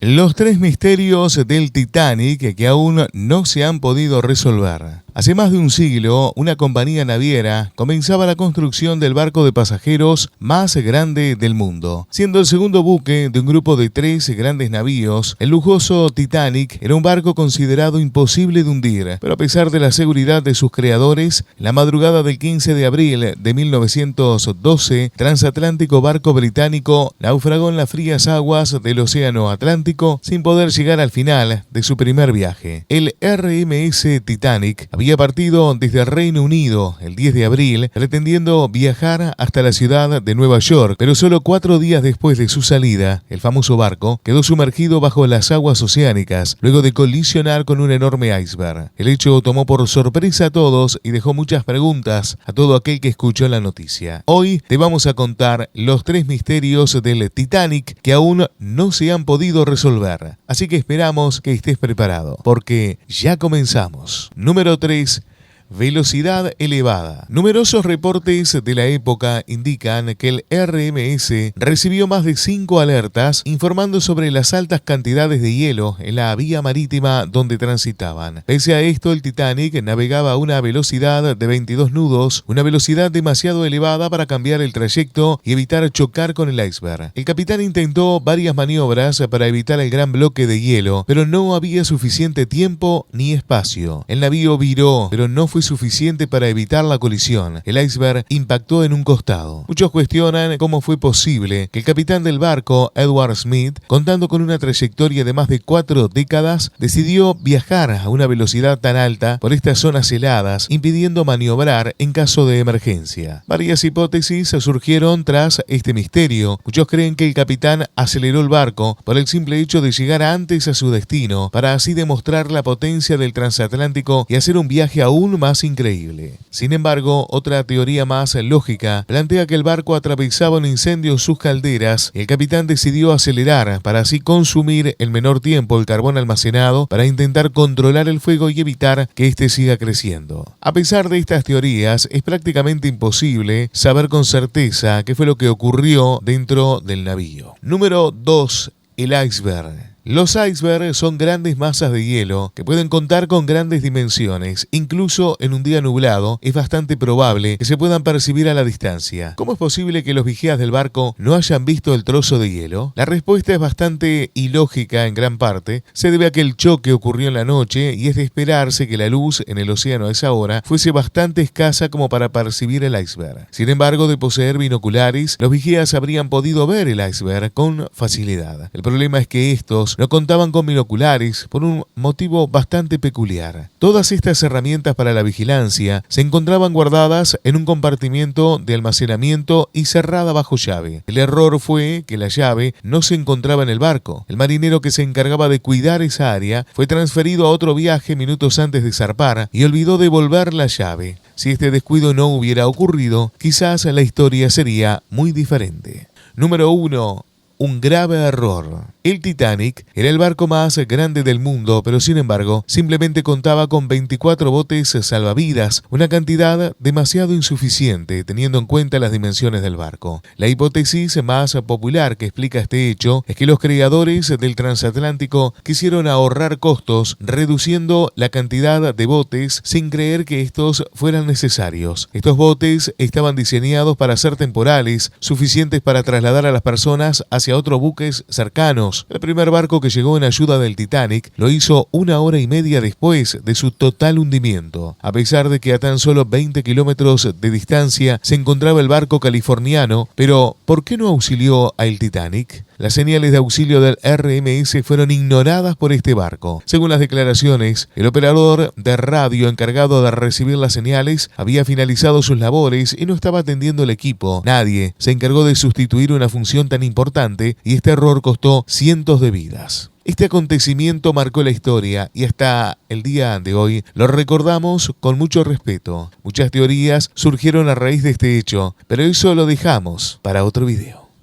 Los tres misterios del Titanic que aún no se han podido resolver. Hace más de un siglo, una compañía naviera comenzaba la construcción del barco de pasajeros más grande del mundo. Siendo el segundo buque de un grupo de 3 grandes navíos, el lujoso Titanic era un barco considerado imposible de hundir, pero a pesar de la seguridad de sus creadores, la madrugada del 15 de abril de 1912, transatlántico barco británico naufragó en las frías aguas del Océano Atlántico sin poder llegar al final de su primer viaje. El RMS Titanic había partido desde el Reino Unido el 10 de abril, pretendiendo viajar hasta la ciudad de Nueva York, pero solo 4 días después de su salida, el famoso barco quedó sumergido bajo las aguas oceánicas, luego de colisionar con un enorme iceberg. El hecho tomó por sorpresa a todos y dejó muchas preguntas a todo aquel que escuchó la noticia. Hoy te vamos a contar los 3 misterios del Titanic que aún no se han podido resolver. Así que esperamos que estés preparado, porque ya comenzamos. Número 3. Velocidad elevada. Numerosos reportes de la época indican que el RMS recibió más de 5 alertas informando sobre las altas cantidades de hielo en la vía marítima donde transitaban. Pese a esto, el Titanic navegaba a una velocidad de 22 nudos, una velocidad demasiado elevada para cambiar el trayecto y evitar chocar con el iceberg. El capitán intentó varias maniobras para evitar el gran bloque de hielo, pero no había suficiente tiempo ni espacio. El navío viró, pero no fue suficiente para evitar la colisión. El iceberg impactó en un costado. Muchos cuestionan cómo fue posible que el capitán del barco, Edward Smith, contando con una trayectoria de más de 4 décadas, decidió viajar a una velocidad tan alta por estas zonas heladas, impidiendo maniobrar en caso de emergencia. Varias hipótesis surgieron tras este misterio. Muchos creen que el capitán aceleró el barco por el simple hecho de llegar antes a su destino, para así demostrar la potencia del transatlántico y hacer un viaje aún más increíble. Sin embargo, otra teoría más lógica plantea que el barco atravesaba un incendio en sus calderas y el capitán decidió acelerar para así consumir en menor tiempo el carbón almacenado para intentar controlar el fuego y evitar que éste siga creciendo. A pesar de estas teorías, es prácticamente imposible saber con certeza qué fue lo que ocurrió dentro del navío. Número 2. El iceberg. Los icebergs son grandes masas de hielo que pueden contar con grandes dimensiones. Incluso en un día nublado es bastante probable que se puedan percibir a la distancia. ¿Cómo es posible que los vigías del barco no hayan visto el trozo de hielo? La respuesta es bastante ilógica en gran parte. Se debe a que el choque ocurrió en la noche y es de esperarse que la luz en el océano a esa hora fuese bastante escasa como para percibir el iceberg. Sin embargo, de poseer binoculares, los vigías habrían podido ver el iceberg con facilidad. El problema es que estos no contaban con binoculares por un motivo bastante peculiar. Todas estas herramientas para la vigilancia se encontraban guardadas en un compartimiento de almacenamiento y cerrada bajo llave. El error fue que la llave no se encontraba en el barco. El marinero que se encargaba de cuidar esa área fue transferido a otro viaje minutos antes de zarpar y olvidó devolver la llave. Si este descuido no hubiera ocurrido, quizás la historia sería muy diferente. Número 1. Un grave error. El Titanic era el barco más grande del mundo, pero sin embargo, simplemente contaba con 24 botes salvavidas, una cantidad demasiado insuficiente teniendo en cuenta las dimensiones del barco. La hipótesis más popular que explica este hecho es que los creadores del transatlántico quisieron ahorrar costos reduciendo la cantidad de botes sin creer que estos fueran necesarios. Estos botes estaban diseñados para ser temporales, suficientes para trasladar a las personas hacia otros buques cercanos. El primer barco que llegó en ayuda del Titanic lo hizo 1 hora y media después de su total hundimiento. A pesar de que a tan solo 20 kilómetros de distancia se encontraba el barco californiano, pero ¿por qué no auxilió al Titanic? Las señales de auxilio del RMS fueron ignoradas por este barco. Según las declaraciones, el operador de radio encargado de recibir las señales había finalizado sus labores y no estaba atendiendo el equipo. Nadie se encargó de sustituir una función tan importante y este error costó cientos de vidas. Este acontecimiento marcó la historia y hasta el día de hoy lo recordamos con mucho respeto. Muchas teorías surgieron a raíz de este hecho, pero eso lo dejamos para otro video.